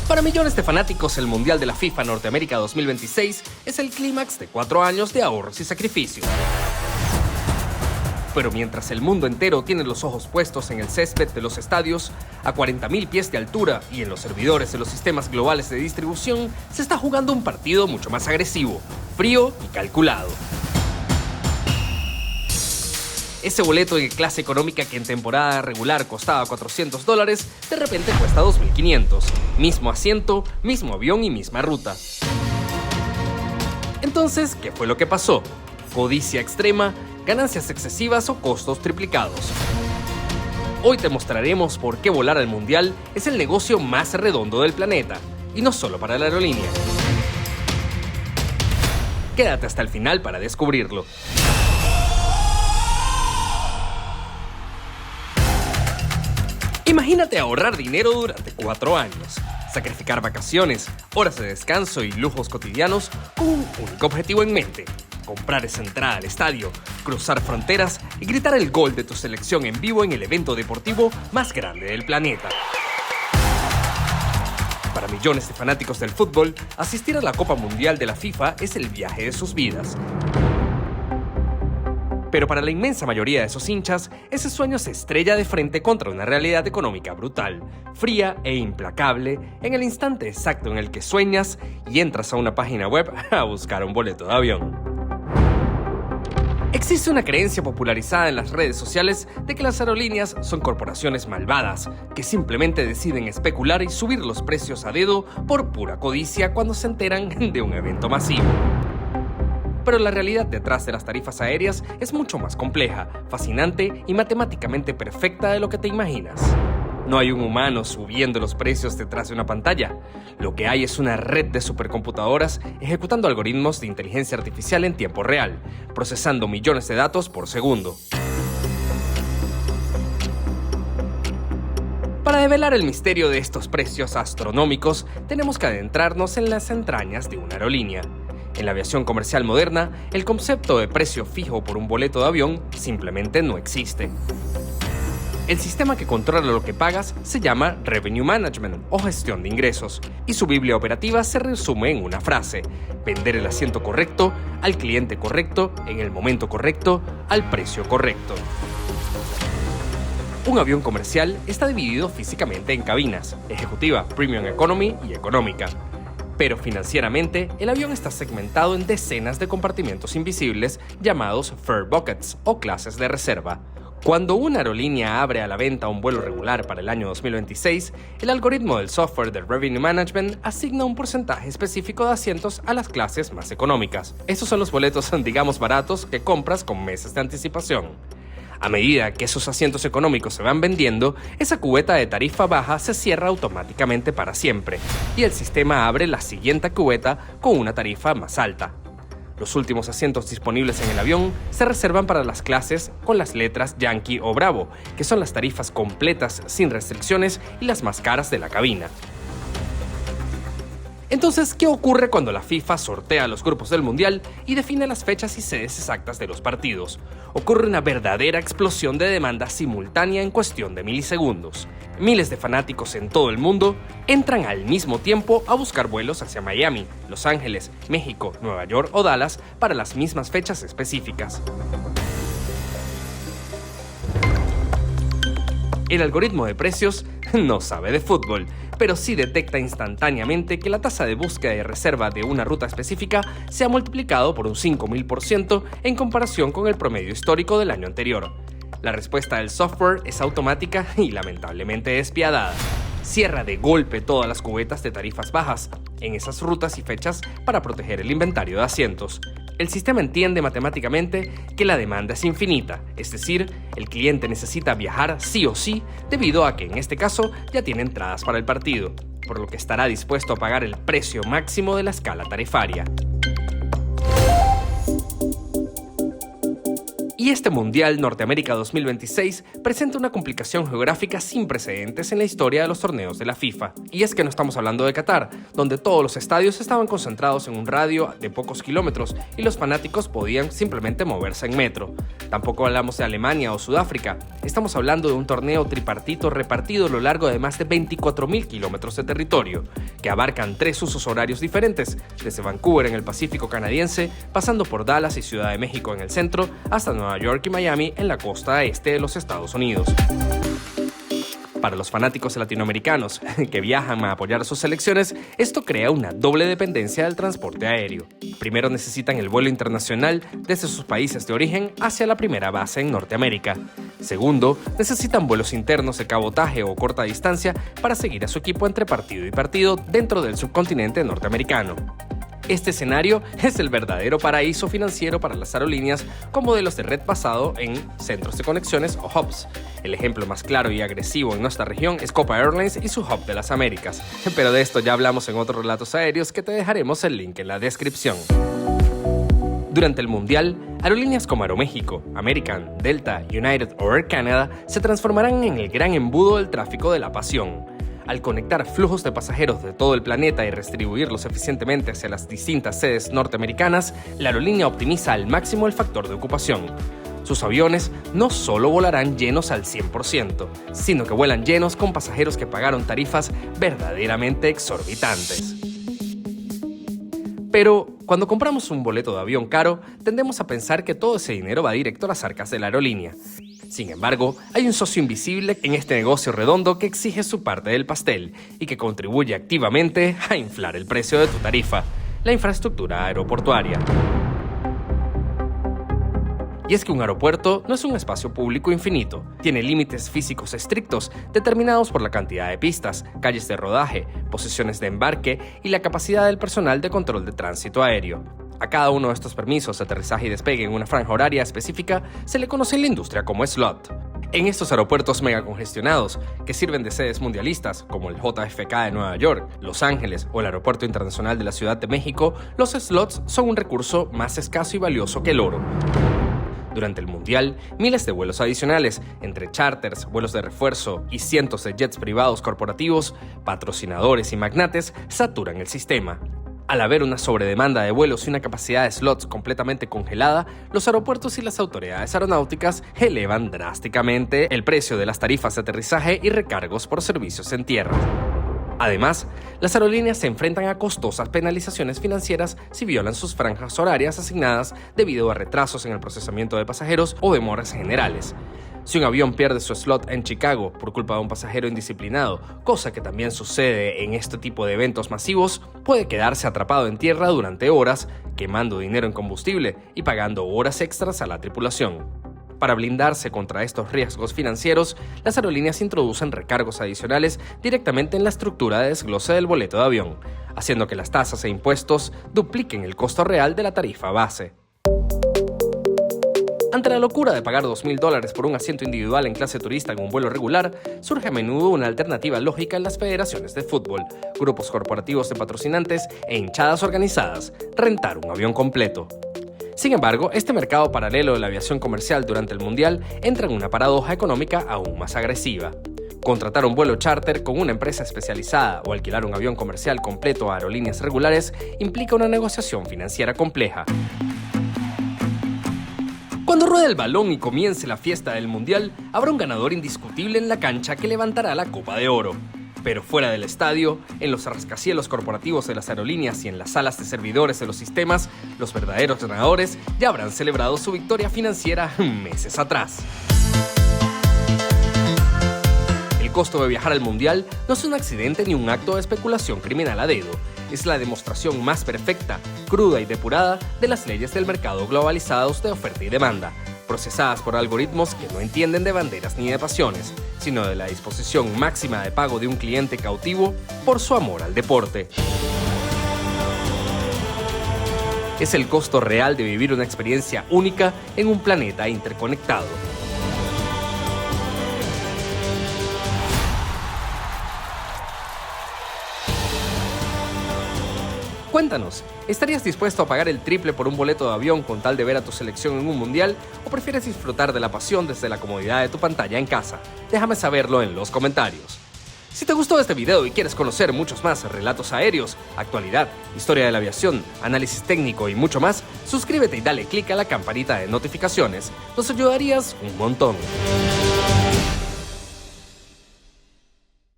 Para millones de fanáticos, el Mundial de la FIFA Norteamérica 2026 es el clímax de 4 años de ahorros y sacrificios. Pero mientras el mundo entero tiene los ojos puestos en el césped de los estadios, a 40.000 pies de altura y en los servidores de los sistemas globales de distribución, se está jugando un partido mucho más agresivo, frío y calculado. Ese boleto de clase económica que en temporada regular costaba $400, de repente cuesta $2.500. Mismo asiento, mismo avión y misma ruta. Entonces, ¿qué fue lo que pasó? ¿Codicia extrema, ganancias excesivas o costos triplicados? Hoy te mostraremos por qué volar al Mundial es el negocio más redondo del planeta, y no solo para la aerolínea. Quédate hasta el final para descubrirlo. Imagínate ahorrar dinero durante 4 años, sacrificar vacaciones, horas de descanso y lujos cotidianos con un único objetivo en mente: comprar esa entrada al estadio, cruzar fronteras y gritar el gol de tu selección en vivo en el evento deportivo más grande del planeta. Para millones de fanáticos del fútbol, asistir a la Copa Mundial de la FIFA es el viaje de sus vidas. Pero para la inmensa mayoría de esos hinchas, ese sueño se estrella de frente contra una realidad económica brutal, fría e implacable en el instante exacto en el que sueñas y entras a una página web a buscar un boleto de avión. Existe una creencia popularizada en las redes sociales de que las aerolíneas son corporaciones malvadas, que simplemente deciden especular y subir los precios a dedo por pura codicia cuando se enteran de un evento masivo. Pero la realidad detrás de las tarifas aéreas es mucho más compleja, fascinante y matemáticamente perfecta de lo que te imaginas. No hay un humano subiendo los precios detrás de una pantalla. Lo que hay es una red de supercomputadoras ejecutando algoritmos de inteligencia artificial en tiempo real, procesando millones de datos por segundo. Para develar el misterio de estos precios astronómicos, tenemos que adentrarnos en las entrañas de una aerolínea. En la aviación comercial moderna, el concepto de precio fijo por un boleto de avión simplemente no existe. El sistema que controla lo que pagas se llama Revenue Management o gestión de ingresos, y su biblia operativa se resume en una frase: vender el asiento correcto, al cliente correcto, en el momento correcto, al precio correcto. Un avión comercial está dividido físicamente en cabinas: ejecutiva, Premium Economy y económica. Pero financieramente, el avión está segmentado en decenas de compartimentos invisibles llamados fare buckets o clases de reserva. Cuando una aerolínea abre a la venta un vuelo regular para el año 2026, el algoritmo del software de Revenue Management asigna un porcentaje específico de asientos a las clases más económicas. Estos son los boletos, digamos, baratos que compras con meses de anticipación. A medida que esos asientos económicos se van vendiendo, esa cubeta de tarifa baja se cierra automáticamente para siempre, y el sistema abre la siguiente cubeta con una tarifa más alta. Los últimos asientos disponibles en el avión se reservan para las clases con las letras Yankee o Bravo, que son las tarifas completas sin restricciones y las más caras de la cabina. Entonces, ¿qué ocurre cuando la FIFA sortea los grupos del Mundial y define las fechas y sedes exactas de los partidos? Ocurre una verdadera explosión de demanda simultánea en cuestión de milisegundos. Miles de fanáticos en todo el mundo entran al mismo tiempo a buscar vuelos hacia Miami, Los Ángeles, México, Nueva York o Dallas para las mismas fechas específicas. El algoritmo de precios no sabe de fútbol, pero sí detecta instantáneamente que la tasa de búsqueda y reserva de una ruta específica se ha multiplicado por un 5.000% en comparación con el promedio histórico del año anterior. La respuesta del software es automática y lamentablemente despiadada. Cierra de golpe todas las cubetas de tarifas bajas en esas rutas y fechas para proteger el inventario de asientos. El sistema entiende matemáticamente que la demanda es infinita, es decir, el cliente necesita viajar sí o sí, debido a que en este caso ya tiene entradas para el partido, por lo que estará dispuesto a pagar el precio máximo de la escala tarifaria. Y este Mundial Norteamérica 2026 presenta una complicación geográfica sin precedentes en la historia de los torneos de la FIFA. Y es que no estamos hablando de Qatar, donde todos los estadios estaban concentrados en un radio de pocos kilómetros y los fanáticos podían simplemente moverse en metro. Tampoco hablamos de Alemania o Sudáfrica. Estamos hablando de un torneo tripartito repartido a lo largo de más de 24.000 kilómetros de territorio, que abarcan 3 usos horarios diferentes, desde Vancouver en el Pacífico canadiense, pasando por Dallas y Ciudad de México en el centro, hasta Nueva York y Miami en la costa este de los Estados Unidos. Para los fanáticos latinoamericanos que viajan a apoyar a sus selecciones, esto crea una doble dependencia del transporte aéreo. Primero necesitan el vuelo internacional desde sus países de origen hacia la primera base en Norteamérica. Segundo, necesitan vuelos internos de cabotaje o corta distancia para seguir a su equipo entre partido y partido dentro del subcontinente norteamericano. Este escenario es el verdadero paraíso financiero para las aerolíneas con modelos de red basado en centros de conexiones o hubs. El ejemplo más claro y agresivo en nuestra región es Copa Airlines y su hub de las Américas. Pero de esto ya hablamos en otros relatos aéreos que te dejaremos el link en la descripción. Durante el Mundial, aerolíneas como Aeroméxico, American, Delta, United o Air Canada se transformarán en el gran embudo del tráfico de la pasión. Al conectar flujos de pasajeros de todo el planeta y redistribuirlos eficientemente hacia las distintas sedes norteamericanas, la aerolínea optimiza al máximo el factor de ocupación. Sus aviones no solo volarán llenos al 100%, sino que vuelan llenos con pasajeros que pagaron tarifas verdaderamente exorbitantes. Pero cuando compramos un boleto de avión caro, tendemos a pensar que todo ese dinero va directo a las arcas de la aerolínea. Sin embargo, hay un socio invisible en este negocio redondo que exige su parte del pastel y que contribuye activamente a inflar el precio de tu tarifa: la infraestructura aeroportuaria. Y es que un aeropuerto no es un espacio público infinito, tiene límites físicos estrictos determinados por la cantidad de pistas, calles de rodaje, posiciones de embarque y la capacidad del personal de control de tránsito aéreo. A cada uno de estos permisos de aterrizaje y despegue en una franja horaria específica se le conoce en la industria como slot. En estos aeropuertos mega congestionados, que sirven de sedes mundialistas, como el JFK de Nueva York, Los Ángeles o el Aeropuerto Internacional de la Ciudad de México, los slots son un recurso más escaso y valioso que el oro. Durante el Mundial, miles de vuelos adicionales, entre charters, vuelos de refuerzo y cientos de jets privados corporativos, patrocinadores y magnates, saturan el sistema. Al haber una sobredemanda de vuelos y una capacidad de slots completamente congelada, los aeropuertos y las autoridades aeronáuticas elevan drásticamente el precio de las tarifas de aterrizaje y recargos por servicios en tierra. Además, las aerolíneas se enfrentan a costosas penalizaciones financieras si violan sus franjas horarias asignadas debido a retrasos en el procesamiento de pasajeros o demoras generales. Si un avión pierde su slot en Chicago por culpa de un pasajero indisciplinado, cosa que también sucede en este tipo de eventos masivos, puede quedarse atrapado en tierra durante horas, quemando dinero en combustible y pagando horas extras a la tripulación. Para blindarse contra estos riesgos financieros, las aerolíneas introducen recargos adicionales directamente en la estructura de desglose del boleto de avión, haciendo que las tasas e impuestos dupliquen el costo real de la tarifa base. Ante la locura de pagar $2.000 por un asiento individual en clase turista en un vuelo regular, surge a menudo una alternativa lógica en las federaciones de fútbol, grupos corporativos de patrocinantes e hinchadas organizadas: rentar un avión completo. Sin embargo, este mercado paralelo de la aviación comercial durante el Mundial entra en una paradoja económica aún más agresiva. Contratar un vuelo charter con una empresa especializada o alquilar un avión comercial completo a aerolíneas regulares implica una negociación financiera compleja. Cuando ruede el balón y comience la fiesta del Mundial, habrá un ganador indiscutible en la cancha que levantará la Copa de Oro. Pero fuera del estadio, en los rascacielos corporativos de las aerolíneas y en las salas de servidores de los sistemas, los verdaderos ganadores ya habrán celebrado su victoria financiera meses atrás. El costo de viajar al Mundial no es un accidente ni un acto de especulación criminal a dedo. Es la demostración más perfecta, cruda y depurada de las leyes del mercado globalizados de oferta y demanda, procesadas por algoritmos que no entienden de banderas ni de pasiones, sino de la disposición máxima de pago de un cliente cautivo por su amor al deporte. Es el costo real de vivir una experiencia única en un planeta interconectado. Cuéntanos, ¿estarías dispuesto a pagar el triple por un boleto de avión con tal de ver a tu selección en un mundial? ¿O prefieres disfrutar de la pasión desde la comodidad de tu pantalla en casa? Déjame saberlo en los comentarios. Si te gustó este video y quieres conocer muchos más relatos aéreos, actualidad, historia de la aviación, análisis técnico y mucho más, suscríbete y dale click a la campanita de notificaciones. Nos ayudarías un montón.